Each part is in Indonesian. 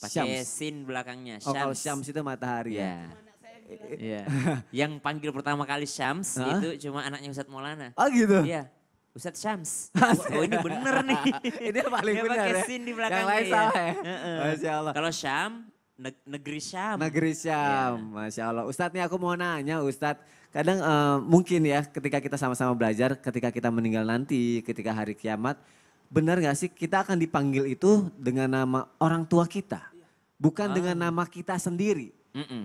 Pakai Syams. sin belakangnya. Oh kalau Syams. Syams itu matahari ya. Ya. Iya. Yang panggil pertama kali Syams Hah? itu cuma anaknya Ustadz Maulana. Oh gitu. Iya. Ustadz Syams. Oh ini bener nih. Ini yang paling Dia benar pakai ya. sin di Yang belakangnya lain ya. salah ya. Heeh. Masya Allah. Kalau Syam, negeri Syam. Negeri Syam, Iya. Masya Allah. Ustadz nih aku mau nanya Ustadz, kadang mungkin ya ketika kita sama-sama belajar, ketika kita meninggal nanti, ketika hari kiamat, benar gak sih kita akan dipanggil itu dengan nama orang tua kita? Bukan dengan nama kita sendiri.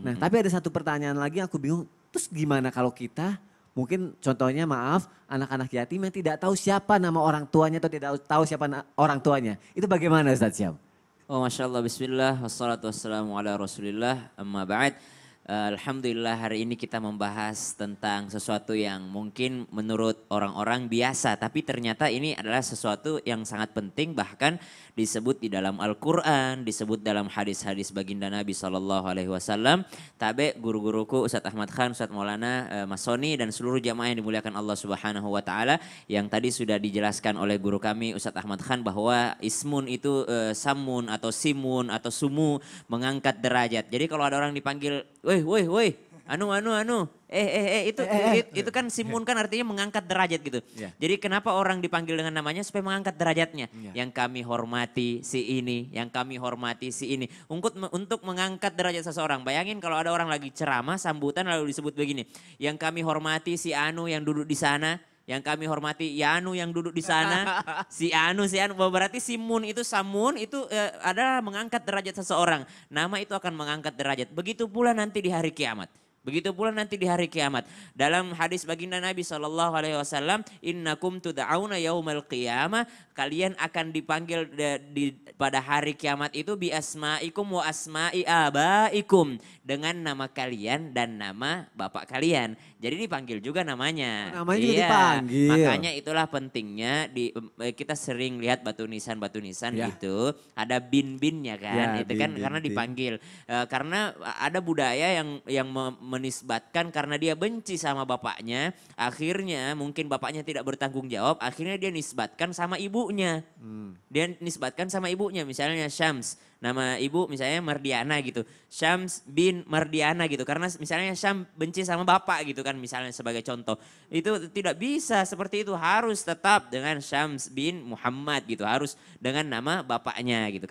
Nah tapi ada satu pertanyaan lagi yang aku bingung, terus gimana kalau kita mungkin contohnya maaf anak-anak yatim yang tidak tahu siapa nama orang tuanya atau tidak tahu siapa orang tuanya. Itu bagaimana Ustadz Syam? Oh Masya Allah, bismillah, wassalatu wassalamu ala rasulillah, amma ba'd. Alhamdulillah hari ini kita membahas tentang sesuatu yang mungkin menurut orang-orang biasa. Tapi ternyata ini adalah sesuatu yang sangat penting, bahkan disebut di dalam Al-Quran, disebut dalam hadis-hadis baginda Nabi SAW. Tabe guru-guruku Ustadz Ahmad Khan, Ustadz Maulana, Mas Soni dan seluruh jamaah yang dimuliakan Allah Subhanahu Wa Taala. Yang tadi sudah dijelaskan oleh guru kami Ustadz Ahmad Khan bahwa ismun itu samun atau simun atau sumu, mengangkat derajat. Jadi kalau ada orang dipanggil woi, anu, itu kan simun kan artinya mengangkat derajat gitu. Yeah. Jadi kenapa orang dipanggil dengan namanya supaya mengangkat derajatnya. Yeah. Yang kami hormati si ini, yang kami hormati si ini. Untuk mengangkat derajat seseorang. Bayangin kalau ada orang lagi ceramah, sambutan lalu disebut begini. Yang kami hormati si anu yang duduk di sana. Yang kami hormati Yanu yang duduk di sana, si Anu. Berarti simun itu samun itu adalah mengangkat derajat seseorang. Nama itu akan mengangkat derajat. Begitu pula nanti di hari kiamat. Begitu pula nanti di hari kiamat. Dalam hadis baginda Nabi SAW, innakum tuda'auna yaumal qiyamah, kalian akan dipanggil pada hari kiamat itu bi asma'ikum wa asma'i abaikum, dengan nama kalian dan nama bapak kalian. Jadi dipanggil juga namanya. Namanya juga dipanggil. Makanya itulah pentingnya kita sering lihat batu nisan Ya. itu ada bin-binnya kan. Ya, Itu kan bin, karena bin. dipanggil. Karena ada budaya yang menisbatkan karena dia benci sama bapaknya, akhirnya mungkin bapaknya tidak bertanggung jawab, akhirnya dia nisbatkan sama ibunya. Dia nisbatkan sama ibunya, misalnya Syams, nama ibu misalnya Mardiana gitu. Syams bin Mardiana gitu, karena misalnya Syam benci sama bapak gitu kan, misalnya sebagai contoh. Itu tidak bisa seperti itu, harus tetap dengan Syams bin Muhammad gitu, harus dengan nama bapaknya gitu.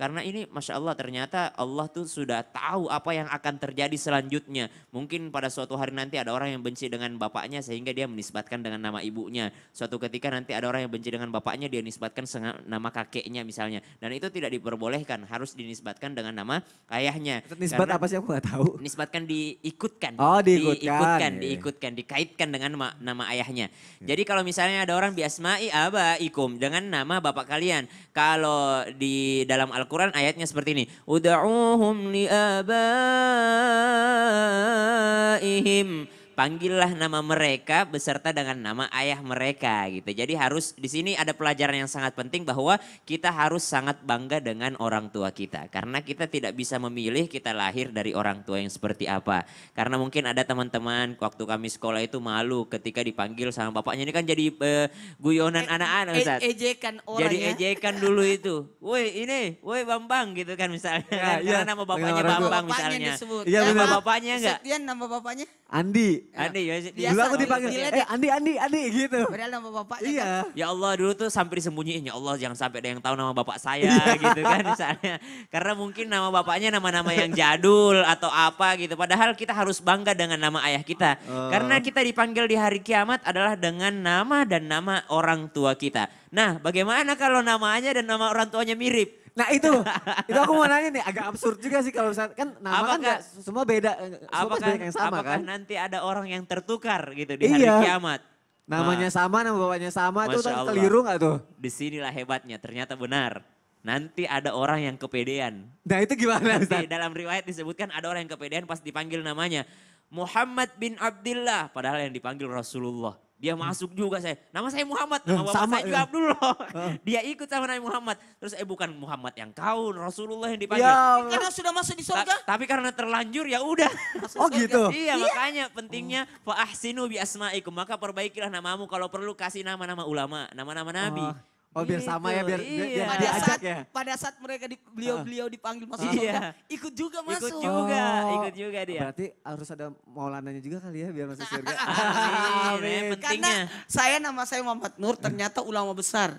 Karena ini Masya Allah ternyata Allah tuh sudah tahu apa yang akan terjadi selanjutnya. Mungkin pada suatu hari nanti ada orang yang benci dengan bapaknya sehingga dia menisbatkan dengan nama ibunya. Suatu ketika nanti ada orang yang benci dengan bapaknya, dia nisbatkan nama kakeknya misalnya. Dan itu tidak diperbolehkan, harus dinisbatkan dengan nama ayahnya. Nisbat Karena apa sih aku gak tahu. nisbatkan diikutkan. Oh, diikutkan. Diikutkan, dikaitkan dengan nama ayahnya. Jadi kalau misalnya ada orang biasma'i abaikum, dengan nama bapak kalian. Kalau di dalam Al-Quran ayatnya seperti ini. Uda'uhum liabaihim. Panggillah nama mereka beserta dengan nama ayah mereka gitu. Jadi harus di sini ada pelajaran yang sangat penting bahwa kita harus sangat bangga dengan orang tua kita. Karena kita tidak bisa memilih kita lahir dari orang tua yang seperti apa. Karena mungkin ada teman-teman waktu kami sekolah itu malu ketika dipanggil sama bapaknya. Ini kan jadi guyonan anak-anak Ustaz. Ejekan orang Jadi ya. ejekan dulu itu. Woi Bambang gitu kan misalnya. Ya, Kan, iya. karena nama bapaknya Dengan orang tua. Bambang Bapaknya misalnya. disebut. Iya, Nama benar. bapaknya enggak? Setian nama bapaknya. Andi. Andi, Biasa Dulu aku dipanggil, diledek. Andi gitu. Padahal nama bapaknya Iya. kan. ya Allah dulu tuh sampai disembunyiin, ya Allah jangan sampai ada yang tahu nama bapak saya gitu kan misalnya. Karena mungkin nama bapaknya nama-nama yang jadul atau apa gitu. Padahal kita harus bangga dengan nama ayah kita. Karena kita dipanggil di hari kiamat adalah dengan nama dan nama orang tua kita. Nah bagaimana kalau namanya dan nama orang tuanya mirip? Nah itu aku mau nanya nih, agak absurd juga sih kalau misalnya, kan nama kan Apakah- nggak semua beda, semua pasti banyak yang sama apakah kan. nanti ada orang yang tertukar gitu di hari Iya. kiamat? Namanya sama, nama bapaknya sama, itu Masya Allah. keliru gak tuh? Disinilah hebatnya, ternyata benar. Nanti ada orang yang kepedean. Nah itu gimana Nanti Ustaz? dalam riwayat disebutkan ada orang yang kepedean pas dipanggil namanya Muhammad bin Abdullah, padahal yang dipanggil Rasulullah. Dia masuk juga nama saya Muhammad, nama bapak sama, saya juga ya. Abdullah. Dia ikut sama Nabi Muhammad. Terus bukan Muhammad yang kau, Rasulullah yang dipanggil. Ya, Karena sudah masuk di surga. Tapi karena terlanjur ya udah. oh gitu. Iya, makanya pentingnya fa ahsinu bi asmaikum, maka perbaikilah namamu, kalau perlu kasih nama-nama ulama, nama-nama nabi. Oh biar sama ya, biar Iya. Pada diajak saat ya. pada saat mereka beliau dipanggil masuk Iya. surga, ikut juga masuk. Ikut juga dia. Berarti harus ada maulananya juga kali ya biar masuk surga. Amin. Karena nama saya Muhammad Nur ternyata ulama besar.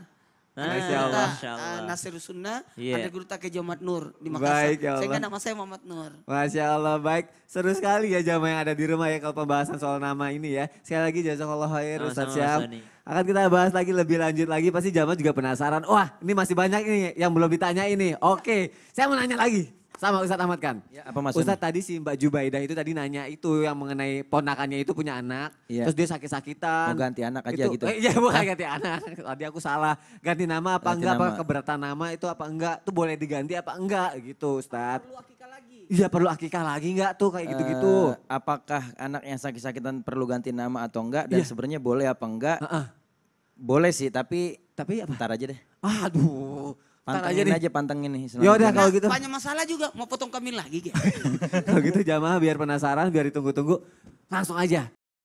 Masya Allah. Masya Allah. Nasir Sunnah, Iya. ada guru Take Muhammad Nur di Makassar. Baik, ya Allah. Sehingga nama saya Muhammad Nur. Masya Allah, baik. Seru sekali ya jamaah yang ada di rumah ya kalau pembahasan soal nama ini ya. Sekali lagi jazakallah khair Ustadz Sama-sama, Syam. Mas Doni. Akan kita bahas lagi lebih lanjut lagi, pasti jamaah juga penasaran. Wah ini masih banyak ini yang belum ditanya ini. Oke, saya mau nanya lagi sama Ustadz Ahmad kan. Ya, apa Mas Ustadz tadi si Mbak Jubaidah itu tadi nanya itu yang mengenai ponakannya itu punya anak. Iya. Terus dia sakit-sakitan. Mau ganti anak aja gitu. Iya bukan ganti anak. Tadi aku salah. Ganti nama apa Ganti enggak? Apa nama. keberatan nama itu apa enggak? Tuh boleh diganti apa enggak gitu Ustadz. Perlu akikah lagi. Iya perlu akikah lagi enggak tuh kayak gitu-gitu. Apakah anak yang sakit-sakitan perlu ganti nama atau enggak? Dan Iya. sebenarnya boleh apa enggak? Heeh. Boleh sih, tapi Tapi apa? ntar aja deh. Aduh. Ntar aja Pantengin nih. aja pantengin nih. Yaudah, selanjutnya. kalau gitu. Banyak masalah juga, mau potong kambing lagi. Gitu. Kalau gitu jamaah biar penasaran, biar ditunggu-tunggu. Langsung aja